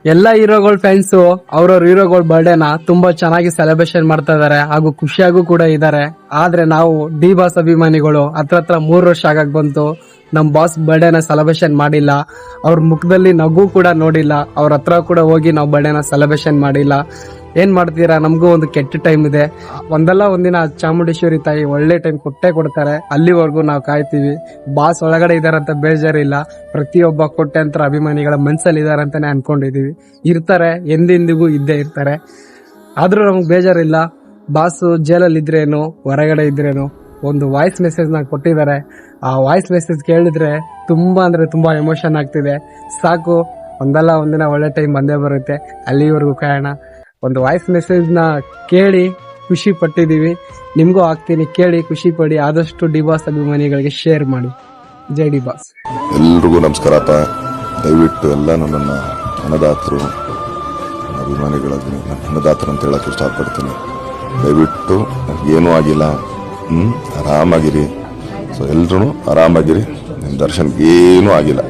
ಎಲ್ಲ ಹೀರೋಗಳ ಫ್ಯಾನ್ಸ್ ಅವ್ರವ್ರ ಹೀರೋಗಳ ಬರ್ಡೇನ ತುಂಬಾ ಚೆನ್ನಾಗಿ ಸೆಲೆಬ್ರೇಷನ್ ಮಾಡ್ತಾ ಇದಾರೆ ಹಾಗೂ ಖುಷಿಯಾಗೂ ಕೂಡ ಇದಾರೆ. ಆದ್ರೆ ನಾವು ಡಿ ಬಾಸ್ ಅಭಿಮಾನಿಗಳು ಹತ್ರ 3 ವರ್ಷ ಆಗಕ್ ಬಂತು, ನಮ್ ಬಾಸ್ ಬರ್ಡೇನ ಸೆಲೆಬ್ರೇಷನ್ ಮಾಡಿಲ್ಲ. ಅವ್ರ ಮುಖದಲ್ಲಿ ನಗು ಕೂಡ ನೋಡಿಲ್ಲ. ಅವ್ರ ಹತ್ರ ಕೂಡ ಹೋಗಿ ನಾವು ಬರ್ಡೇನ ಸೆಲೆಬ್ರೇಷನ್ ಮಾಡಿಲ್ಲ. ಏನ್ ಮಾಡ್ತೀರಾ, ನಮಗೂ ಒಂದು ಕೆಟ್ಟ ಟೈಮ್ ಇದೆ. ಒಂದಲ್ಲ ಒಂದಿನ ಚಾಮುಂಡೇಶ್ವರಿ ತಾಯಿ ಒಳ್ಳೆ ಟೈಮ್ ಕೊಟ್ಟೆ ಕೊಡ್ತಾರೆ. ಅಲ್ಲಿವರೆಗೂ ನಾವು ಕಾಯ್ತೀವಿ. ಬಾಸ್ ಒಳಗಡೆ ಇದಾರಂತ ಬೇಜಾರಿಲ್ಲ. ಪ್ರತಿಯೊಬ್ಬ ಕೋಟ್ಯಾಂತರ ಅಭಿಮಾನಿಗಳ ಮನ್ಸಲ್ಲಿ ಇದಾರೆ ಅಂತಾನೆ ಅನ್ಕೊಂಡಿದೀವಿ. ಇರ್ತಾರೆ, ಎಂದೆಂದಿಗೂ ಇದ್ದೇ ಇರ್ತಾರೆ. ಆದ್ರೂ ನಮ್ಗೆ ಬೇಜಾರಿಲ್ಲ. ಬಾಸ್ ಜೈಲಲ್ಲಿ ಇದ್ರೇನು ಹೊರಗಡೆ ಇದ್ರೇನು ಒಂದು ವಾಯ್ಸ್ ಮೆಸೇಜ್ ನ ಕೊಟ್ಟಿದ್ದಾರೆ. ಆ ವಾಯ್ಸ್ ಮೆಸೇಜ್ ಕೇಳಿದ್ರೆ ತುಂಬಾ ಅಂದ್ರೆ ತುಂಬಾ ಎಮೋಷನ್ ಆಗ್ತಿದೆ. ಸಾಕು, ಒಂದಲ್ಲ ಒಂದಿನ ಒಳ್ಳೆ ಟೈಮ್ ಬಂದೇ ಬರುತ್ತೆ. ಅಲ್ಲಿವರೆಗೂ ಕಾಯೋಣ. ಒಂದು ವಾಯ್ಸ್ ಮೆಸೇಜ್ ನ ಕೇಳಿ ಖುಷಿ ಪಟ್ಟಿದೀವಿ. ನಿಮ್ಗೂ ಆಗ್ತೀನಿ, ಕೇಳಿ ಖುಷಿ ಪಡಿ. ಆದಷ್ಟು ಡಿ ಬಾಸ್ ಅಭಿಮಾನಿಗಳಿಗೆ ಶೇರ್ ಮಾಡಿ. ಜೈ ಡಿ ಬಾಸ್. ಎಲ್ರಿಗೂ ನಮಸ್ಕಾರಪ್ಪ. ದಯವಿಟ್ಟು ಎಲ್ಲ ನನ್ನನ್ನು ಅನ್ನದಾತರು ಅಭಿಮಾನಿಗಳಾಗಿ ಅನ್ನದಾತರು ಅಂತ ಹೇಳಕ್ಕೆ ಇಷ್ಟಪಡ್ತೀನಿ. ದಯವಿಟ್ಟು ಏನೂ ಆಗಿಲ್ಲ, ಆರಾಮಾಗಿರಿ. ಸೊ ಎಲ್ರೂ ಆರಾಮಾಗಿರಿ. ನಿಮ್ಮ ದರ್ಶನ್ಗೆ ಏನೂ ಆಗಿಲ್ಲ.